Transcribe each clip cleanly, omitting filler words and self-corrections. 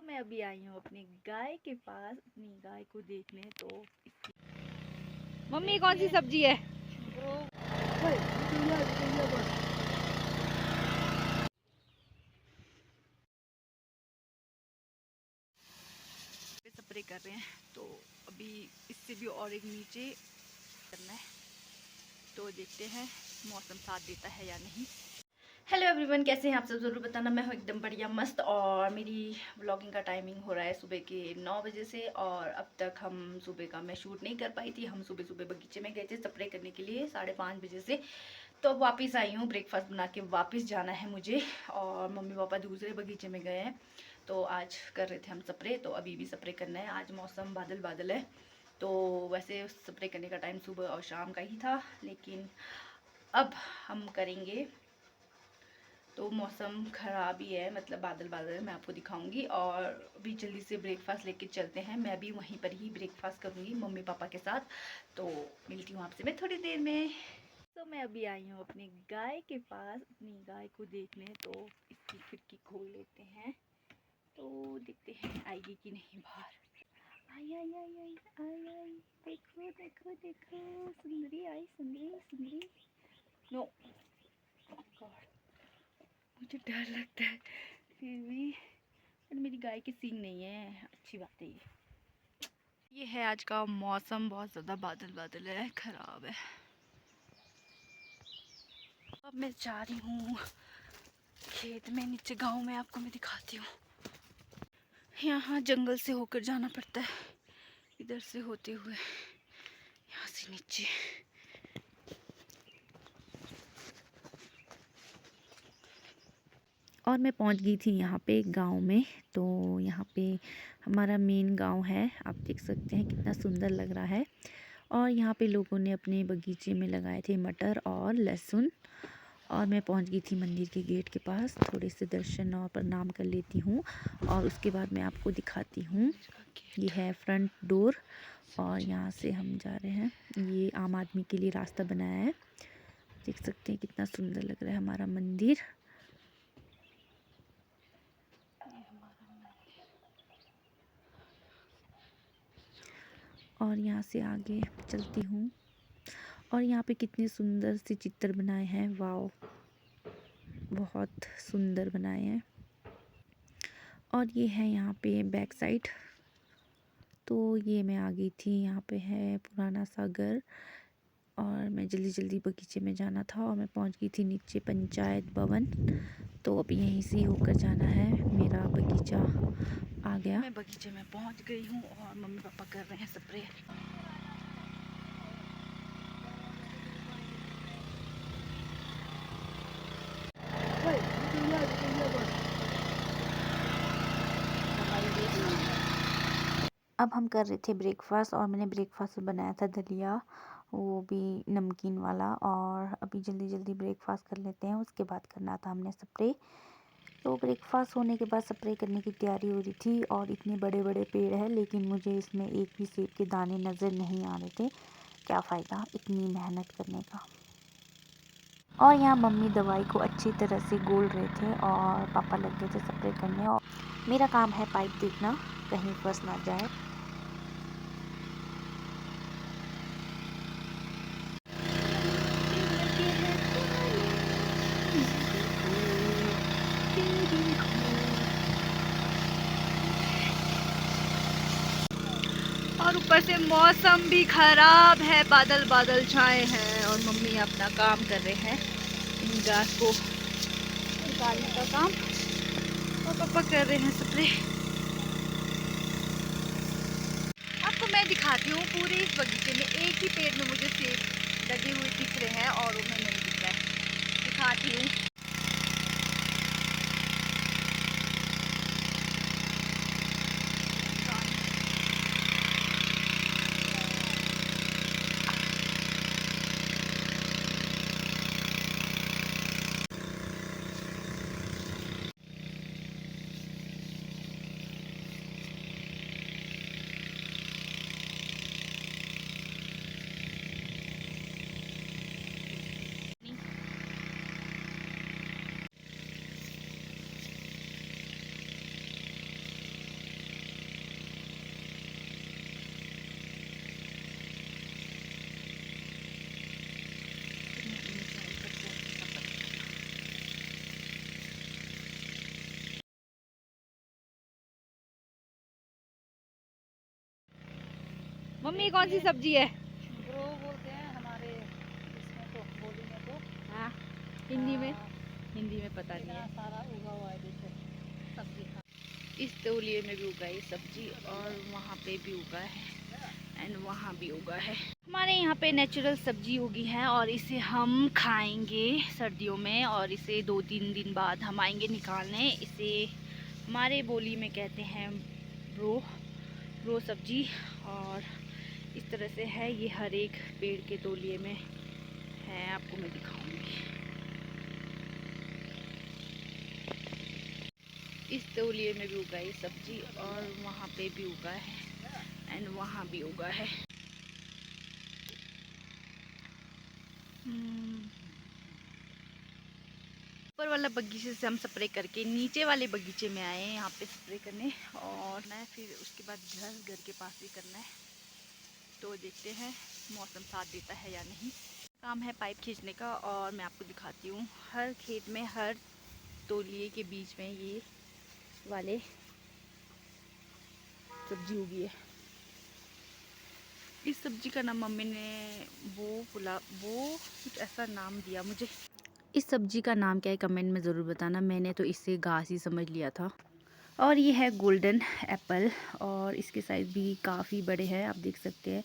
मैं अभी आई हूँ अपनी गाय के पास अपनी गाय को देखने। तो मम्मी कौन सी सब्जी है? स्प्रे कर रहे हैं, तो अभी इससे भी और एक नीचे करना है, तो देखते हैं मौसम साथ देता है या नहीं। हेलो एवरीवन, कैसे हैं आप सब? ज़रूर बताना। मैं हूँ एकदम बढ़िया मस्त, और मेरी व्लॉगिंग का टाइमिंग हो रहा है सुबह के 9 बजे से, और अब तक हम सुबह का मैं शूट नहीं कर पाई थी। हम सुबह सुबह बगीचे में गए थे स्प्रे करने के लिए 5:30 बजे से। तो अब वापस आई हूँ, ब्रेकफास्ट बना के वापस जाना है मुझे, और मम्मी पापा दूसरे बगीचे में गए हैं। तो आज कर रहे थे हम स्प्रे, तो अभी भी स्प्रे करना है। आज मौसम बादल बादल है, तो वैसे स्प्रे करने का टाइम सुबह और शाम का ही था, लेकिन अब हम करेंगे। तो मौसम ख़राब ही है, मतलब बादल बादल, मैं आपको दिखाऊंगी। और अभी जल्दी से ब्रेकफास्ट लेके चलते हैं। मैं भी वहीं पर ही ब्रेकफास्ट करूंगी मम्मी पापा के साथ। तो मिलती हूँ आपसे मैं थोड़ी देर में। तो मैं अभी आई हूँ अपनी गाय के पास अपनी गाय को देखने। तो इसकी खिड़की खोल लेते हैं, तो देखते हैं आएगी कि नहीं बाहर। आई आई आई आई आई आई, देखो देखो देखो, सुंदरी आई, सुंदरी सुंदरी। नो गॉड, मुझे डर लगता है फिर भी, पर मेरी गाय के सींग नहीं है, अच्छी बात है ये है आज का मौसम, बहुत ज़्यादा बादल बादल है, ख़राब है। अब मैं जा रही हूँ खेत में, नीचे गांव में, आपको मैं दिखाती हूँ। यहाँ जंगल से होकर जाना पड़ता है, इधर से होते हुए यहाँ से नीचे। और मैं पहुंच गई थी यहाँ पे गांव में। तो यहाँ पे हमारा मेन गांव है, आप देख सकते हैं कितना सुंदर लग रहा है। और यहाँ पे लोगों ने अपने बगीचे में लगाए थे मटर और लहसुन। और मैं पहुंच गई थी मंदिर के गेट के पास, थोड़े से दर्शन और प्रणाम कर लेती हूँ, और उसके बाद मैं आपको दिखाती हूँ। ये है फ्रंट डोर, और यहाँ से हम जा रहे हैं। ये आम आदमी के लिए रास्ता बनाया है, देख सकते हैं कितना सुंदर लग रहा है हमारा मंदिर। और यहाँ से आगे चलती हूँ, और यहाँ पे कितने सुंदर से चित्र बनाए हैं, वाओ, बहुत सुंदर बनाए हैं। और ये है यहाँ पे बैक साइड। तो ये मैं आ गई थी, यहाँ पे है पुराना सा घर, और मैं जल्दी जल्दी बगीचे में जाना था, और मैं पहुँच गई थी नीचे पंचायत भवन। तो अब यहीं से होकर जाना है, मेरा बगीचा आ गया। मैं बगीचे में पहुँच गई हूँ, और मम्मी पापा कर रहे हैं स्प्रे। अब हम कर रहे थे ब्रेकफास्ट, और मैंने ब्रेकफास्ट में बनाया था दलिया, वो भी नमकीन वाला। और अभी जल्दी जल्दी ब्रेकफास्ट कर लेते हैं, उसके बाद करना था हमने स्प्रे। तो ब्रेकफास्ट होने के बाद स्प्रे करने की तैयारी हो रही थी, और इतने बड़े बड़े पेड़ हैं, लेकिन मुझे इसमें एक भी सेब के दाने नज़र नहीं आ रहे थे। क्या फ़ायदा इतनी मेहनत करने का। और यहाँ मम्मी दवाई को अच्छी तरह से घोल रहे थे, और पापा लग गए थे स्प्रे करने, और मेरा काम है पाइप देखना कहीं फंस ना जाए। और ऊपर से मौसम भी खराब है, बादल बादल छाए हैं, और मम्मी अपना काम कर रहे हैं, इन घास को निकालने का काम, और पापा कर रहे हैं स्प्रे। आपको मैं दिखाती हूँ पूरे इस बगीचे में एक ही पेड़ में मुझे सेब लगे हुए दिख रहे हैं, और उनमें नहीं दिख रहा है, दिखाती हूँ। मम्मी कौन सी सब्जी है? ब्रो बोलते हैं हमारे इसमें तो, बोली में तो। हाँ, हिंदी में? हाँ, हिंदी में पता नहीं इतना है। सारा उगा हुआ है देखो सब्जी का। इस तौलिए में भी उगा है सब्जी और वहाँ पे भी उगा है एंड वहाँ भी उगा है। हमारे यहाँ पे नेचुरल सब्जी उगी है और इसे हम खाएंगे सर्दियों में, और इसे 2-3 दिन बाद हम आएंगे निकालने। इसे हमारे बोली में कहते हैं रो सब्जी। और इस तरह से है, ये हर एक पेड़ के तौलिए में है, आपको मैं दिखाऊंगी। इस तौलिए में भी उगा है सब्जी और वहाँ पे भी उगा है एंड वहाँ भी उगा है। ऊपर वाला बगीचे से हम स्प्रे करके नीचे वाले बगीचे में आए हैं यहाँ पे स्प्रे करने, और मैं फिर उसके बाद घर के पास भी करना है। तो देखते हैं मौसम साथ देता है या नहीं। काम है पाइप खींचने का, और मैं आपको दिखाती हूँ हर खेत में हर तौलिए के बीच में ये वाले सब्जी उगी है। इस सब्जी का नाम मम्मी ने वो कुछ ऐसा नाम दिया मुझे। इस सब्जी का नाम क्या है कमेंट में ज़रूर बताना। मैंने तो इससे घास ही समझ लिया था। और ये है गोल्डन एप्पल, और इसके साइज़ भी काफ़ी बड़े हैं, आप देख सकते हैं।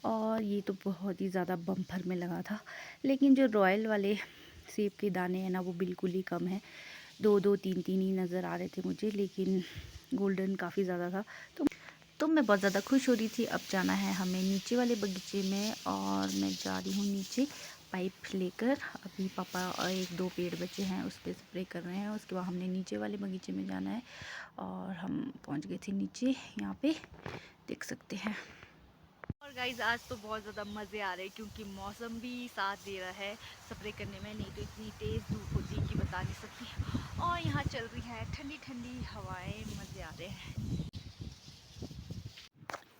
और ये तो बहुत ही ज़्यादा बम्पर में लगा था, लेकिन जो रॉयल वाले सेब के दाने हैं ना, वो बिल्कुल ही कम है। 2-2 3-3 ही नज़र आ रहे थे मुझे, लेकिन गोल्डन काफ़ी ज़्यादा था। तो मैं बहुत ज़्यादा खुश हो रही थी। अब जाना है हमें नीचे वाले बगीचे में, और मैं जा रही हूँ नीचे पाइप लेकर। अभी पापा और 1-2 पेड़ बचे हैं, उस पर स्प्रे कर रहे हैं। उसके बाद हमने नीचे वाले बगीचे में जाना है, और हम पहुँच गए थे नीचे, यहाँ पे देख सकते हैं। और गाइज आज तो बहुत ज़्यादा मज़े आ रहे हैं, क्योंकि मौसम भी साथ दे रहा है स्प्रे करने में। नहीं तो इतनी तेज़ धूप होती है कि बता नहीं सकती। और यहाँ चल रही है ठंडी ठंडी हवाएं, मज़े आ रहे हैं।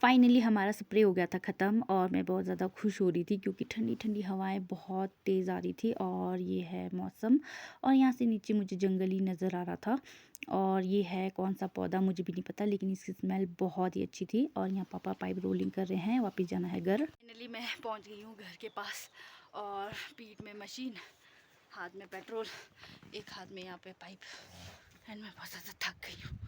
फाइनली हमारा स्प्रे हो गया था ख़त्म, और मैं बहुत ज़्यादा खुश हो रही थी, क्योंकि ठंडी ठंडी हवाएं बहुत तेज़ आ रही थी। और ये है मौसम, और यहाँ से नीचे मुझे जंगल ही नज़र आ रहा था। और ये है कौन सा पौधा मुझे भी नहीं पता, लेकिन इसकी स्मेल बहुत ही अच्छी थी। और यहाँ पापा पाइप रोलिंग कर रहे हैं, वापस जाना है घर। फाइनली मैं पहुँच गई हूँ घर के पास, और पीठ में मशीन, हाथ में पेट्रोल, एक हाथ में यहाँ पे पाइप, एंड मैं बहुत ज़्यादा थक गई हूँ।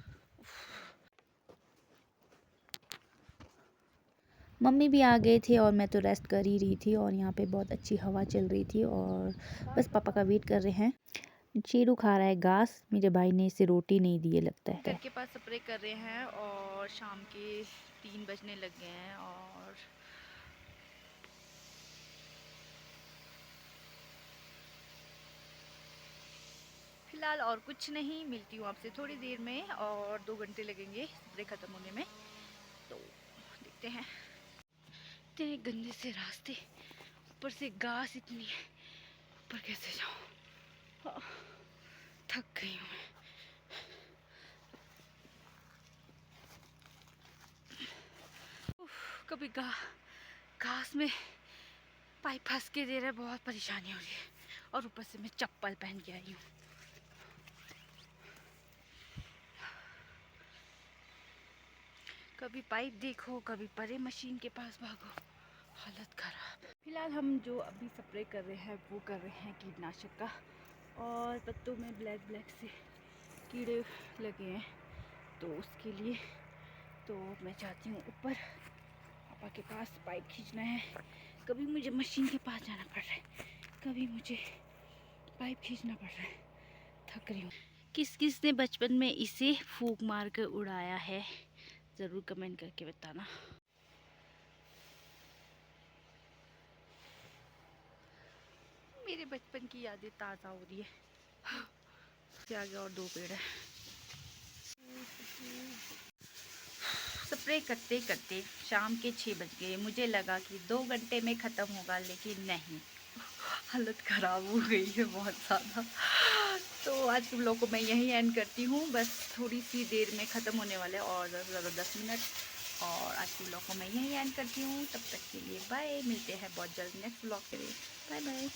मम्मी भी आ गए थे, और मैं तो रेस्ट कर ही रही थी। और यहाँ पे बहुत अच्छी हवा चल रही थी, और बस पापा का वेट कर रहे हैं। शेरू खा रहा है घास, मेरे भाई ने इसे रोटी नहीं दी है लगता है। घर के पास स्प्रे कर रहे हैं, और शाम के 3 बजने लग गए हैं। और फिलहाल और कुछ नहीं, मिलती हूँ आपसे थोड़ी देर में, और 2 घंटे लगेंगे स्प्रे ख़त्म होने में। तो देखते हैं। इतने गंदे से रास्ते, ऊपर से घास इतनी है, ऊपर कैसे जाऊँ। थक गई हूँ मैं। कभी घास में पाइप फंस के दे रहा है, बहुत परेशानी हो रही है। और ऊपर से मैं चप्पल पहन के आई हूँ। कभी पाइप देखो, कभी परे मशीन के पास भागो, हालत खराब। फिलहाल हम जो अभी स्प्रे कर रहे हैं वो कर रहे हैं कीटनाशक का, और पत्तों में ब्लैक से कीड़े लगे हैं, तो उसके लिए तो मैं चाहती हूँ ऊपर पापा के पास पाइप खींचना है। कभी मुझे मशीन के पास जाना पड़ रहा है, कभी मुझे पाइप खींचना पड़ रहा है। थक रही हूँ। किस किस ने बचपन में इसे फूंक मार कर उड़ाया है, ज़रूर कमेंट करके बताना। मेरे बचपन की यादें ताज़ा हो रही है। इसके आगे और 2 पेड़ है। स्प्रे करते करते शाम के 6 बज गए। मुझे लगा कि 2 घंटे में ख़त्म होगा, लेकिन नहीं, हालत ख़राब हो गई है बहुत ज़्यादा। तो आज के ब्लॉग को मैं यहीं एंड करती हूँ, बस थोड़ी सी देर में ख़त्म होने वाले, और ज़्यादा से ज़्यादा 10 मिनट। और आज के ब्लॉग को मैं यहीं एंड करती हूँ। तब तक के लिए बाय, मिलते हैं बहुत जल्द नेक्स्ट ब्लॉग के लिए। Bye bye.